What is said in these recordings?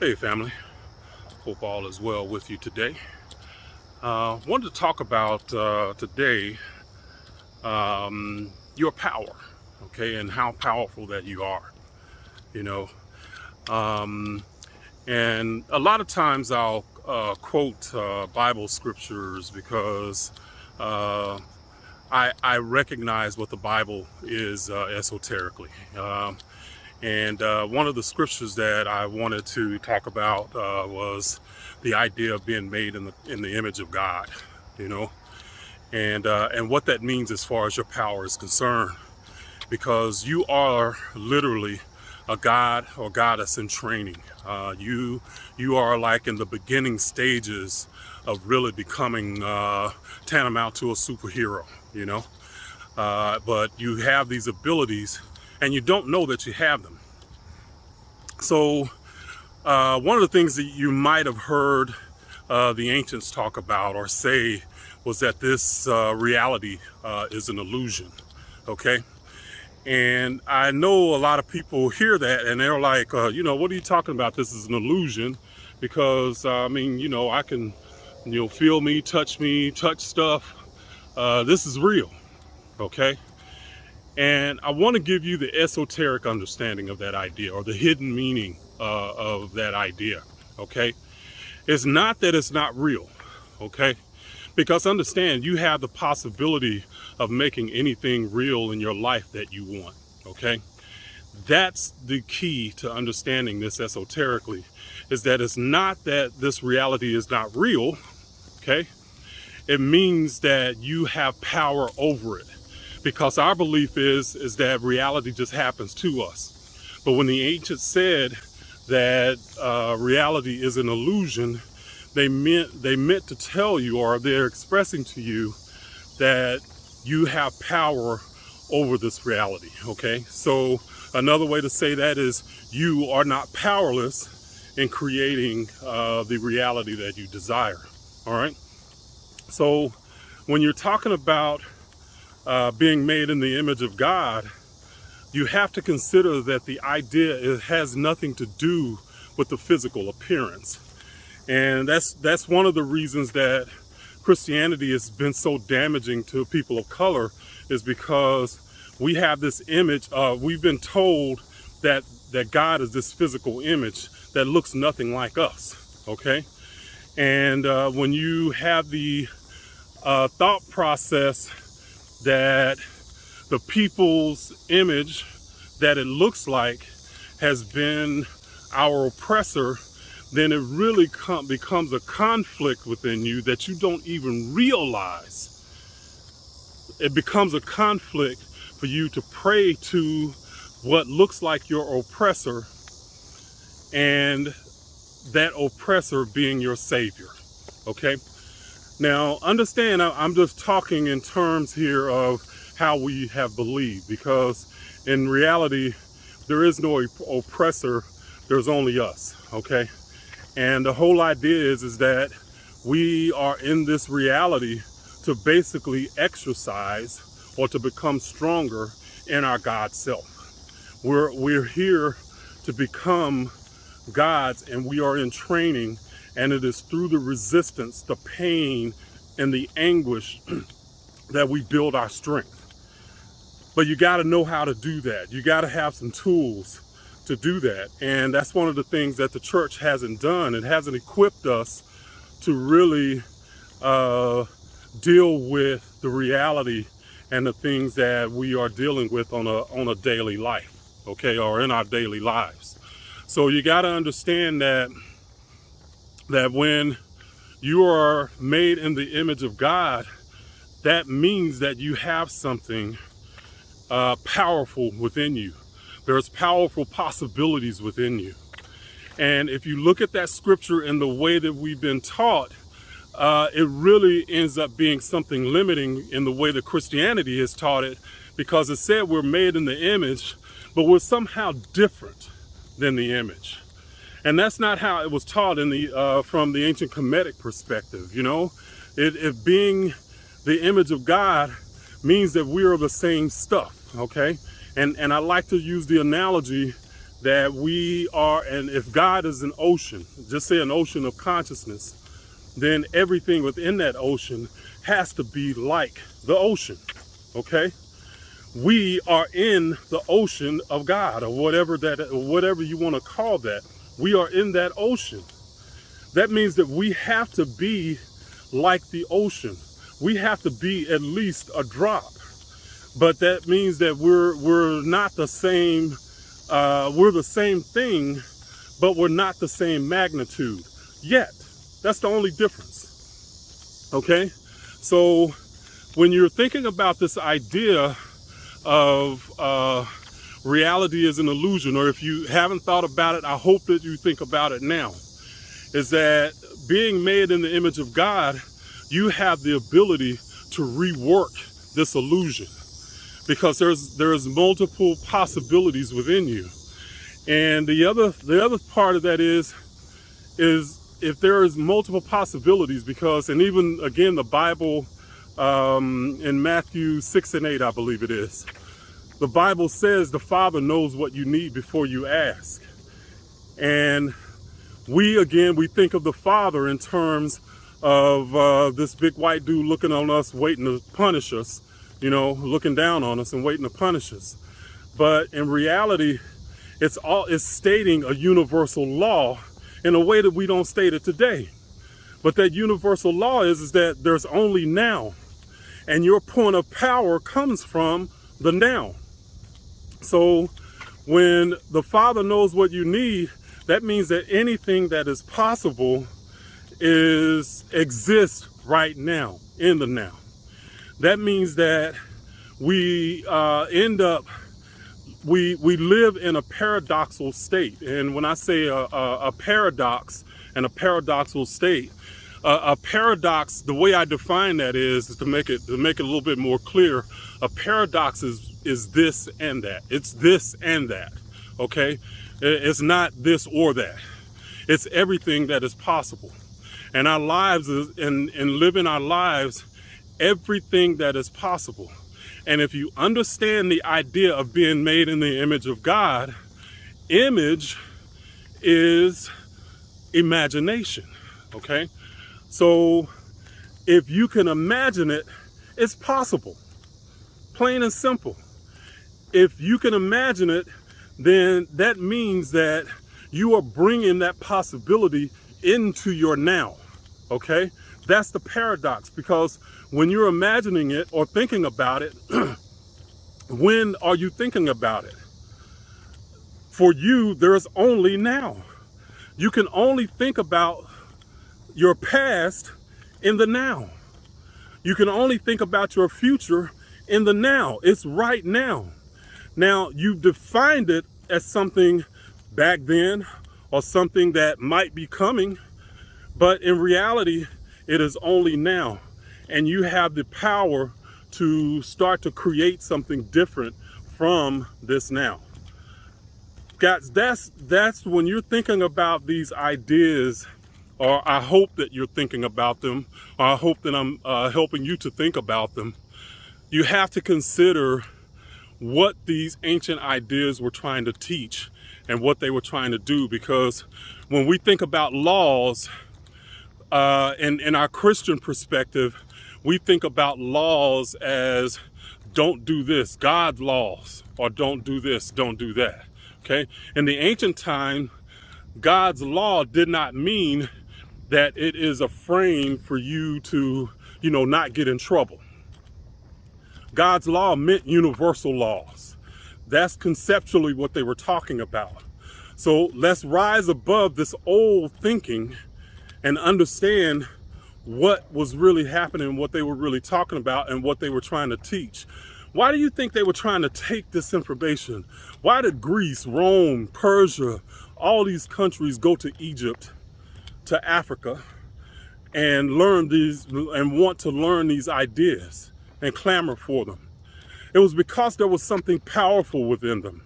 Hey family, hope all is well with you today. Wanted to talk about today your power, okay, and how powerful that you are, you know. Um, and a lot of times I'll quote Bible scriptures because uh, I recognize what the Bible is esoterically. And one of the scriptures that I wanted to talk about was the idea of being made in the image of God, you know, and what that means as far as your power is concerned, because you are literally a god or goddess in training. You are like in the beginning stages of really becoming tantamount to a superhero, you know, but you have these abilities and you don't know that you have them. So one of the things that you might have heard the ancients talk about or say was that this reality is an illusion, okay? And I know a lot of people hear that and they're like, you know, what are you talking about? This is an illusion, because I mean, you know, I can, you know, feel me, touch stuff. This is real, okay? And I want to give you the esoteric understanding of that idea, or the hidden meaning of that idea, okay? It's not that it's not real, okay? Because understand, you have the possibility of making anything real in your life that you want, okay? That's the key to understanding this esoterically, is that it's not that this reality is not real, okay? It means that you have power over it. Because our belief is that reality just happens to us. But when the ancients said that reality is an illusion, they meant to tell you, or they're expressing to you, that you have power over this reality, okay? So another way to say that is you are not powerless in creating the reality that you desire, all right? So when you're talking about being made in the image of God, you have to consider that the idea has nothing to do with the physical appearance. And that's one of the reasons that Christianity has been so damaging to people of color, is because we have this image, we've been told that God is this physical image that looks nothing like us, okay? And when you have the thought process that the people's image that it looks like has been our oppressor, then it really becomes a conflict within you that you don't even realize. It becomes a conflict for you to pray to what looks like your oppressor, and that oppressor being your savior, okay? Now, understand, I'm just talking in terms here of how we have believed, because in reality, there is no oppressor, there's only us, okay? And the whole idea is that we are in this reality to basically exercise or to become stronger in our God self. We're here to become gods, and we are in training. And it is through the resistance, the pain, and the anguish that we build our strength. But you got to know how to do that. You got to have some tools to do that. And that's one of the things that the church hasn't done. It hasn't equipped us to really deal with the reality and the things that we are dealing with on a daily life, okay, or in our daily lives. So you got to understand that when you are made in the image of God, that means that you have something powerful within you. There's powerful possibilities within you. And if you look at that scripture in the way that we've been taught, it really ends up being something limiting in the way that Christianity has taught it, because it said we're made in the image, but we're somehow different than the image. And that's not how it was taught in the from the ancient Kemetic perspective, you know. It being the image of God means that we are the same stuff, okay? And I like to use the analogy that we are, and if God is an ocean, just say an ocean of consciousness, then everything within that ocean has to be like the ocean, okay? We are in the ocean of God, or whatever you want to call that. We are in that ocean. That means that we have to be like the ocean. We have to be at least a drop. But that means that we're not the same. We're the same thing, but we're not the same magnitude yet. That's the only difference. Okay? So when you're thinking about this idea of reality is an illusion, or if you haven't thought about it, I hope that you think about it now, is that being made in the image of God, you have the ability to rework this illusion, because there's multiple possibilities within you. And the other part of that is if there is multiple possibilities, because, and even again, the Bible, in Matthew 6 and 8, I believe it is, the Bible says the Father knows what you need before you ask. And we think of the Father in terms of this big white dude looking on us, waiting to punish us, looking down on us and waiting to punish us. But in reality, it's stating a universal law in a way that we don't state it today. But that universal law is that there's only now, and your point of power comes from the now. So when the Father knows what you need, that means that anything that is possible exists right now, in the now. That means that we we live in a paradoxical state. And when I say a paradox and a paradoxical state, a paradox, the way I define that is to make it a little bit more clear. A paradox is this and that. It's this and that. Okay, it's not this or that. It's everything that is possible. And our lives is in living our lives, everything that is possible. And if you understand the idea of being made in the image of God, image is imagination, okay? So if you can imagine it, it's possible, plain and simple. If you can imagine it, then that means that you are bringing that possibility into your now, okay? That's the paradox, because when you're imagining it or thinking about it, when are you thinking about it? For you, there's only now. You can only think about your past in the now. You can only think about your future in the now. It's right now. Now, you've defined it as something back then or something that might be coming, but in reality, it is only now. And you have the power to start to create something different from this now. Guys, that's when you're thinking about these ideas, or I hope that you're thinking about them, or I hope that I'm helping you to think about them. You have to consider what these ancient ideas were trying to teach and what they were trying to do, because when we think about laws, in our Christian perspective, we think about laws as don't do this, God's laws, or don't do this, don't do that, okay? In the ancient time, God's law did not mean that it is a frame for you to, not get in trouble. God's law meant universal laws. That's conceptually what they were talking about. So let's rise above this old thinking and understand what was really happening, what they were really talking about, and what they were trying to teach. Why do you think they were trying to take this information? Why did Greece, Rome, Persia, all these countries go to Egypt, to Africa, and learn these, and want to learn these ideas and clamor for them? It was because there was something powerful within them.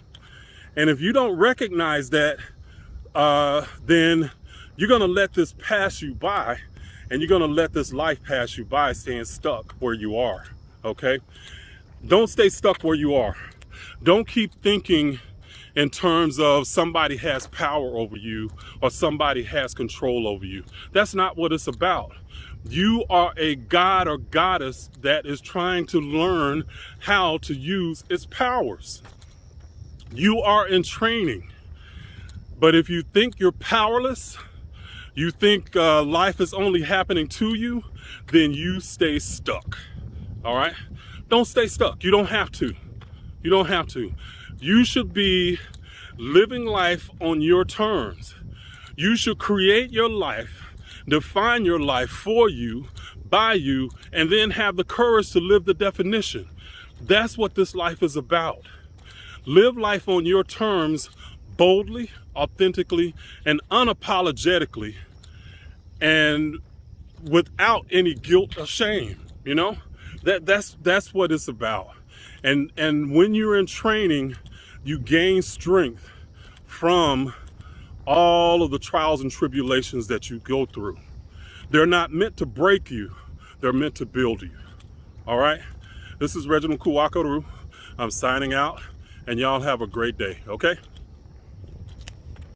And if you don't recognize that, then you're going to let this pass you by, and you're going to let this life pass you by staying stuck where you are, okay? Don't stay stuck where you are. Don't keep thinking in terms of somebody has power over you or somebody has control over you. That's not what it's about. You are a god or goddess that is trying to learn how to use its powers. You are in training. But if you think you're powerless, you think life is only happening to you, then you stay stuck. All right? Don't stay stuck. You don't have to. You don't have to. You should be living life on your terms. You should create your life, define your life for you, by you, and then have the courage to live the definition. That's what this life is about. Live life on your terms, boldly, authentically, and unapologetically, and without any guilt or shame. You know, that's what it's about. And when you're in training, you gain strength from all of the trials and tribulations that you go through. They're not meant to break you, they're meant to build you. All right, this is Reginald Kuwakaru. I'm signing out, and y'all have a great day. Okay.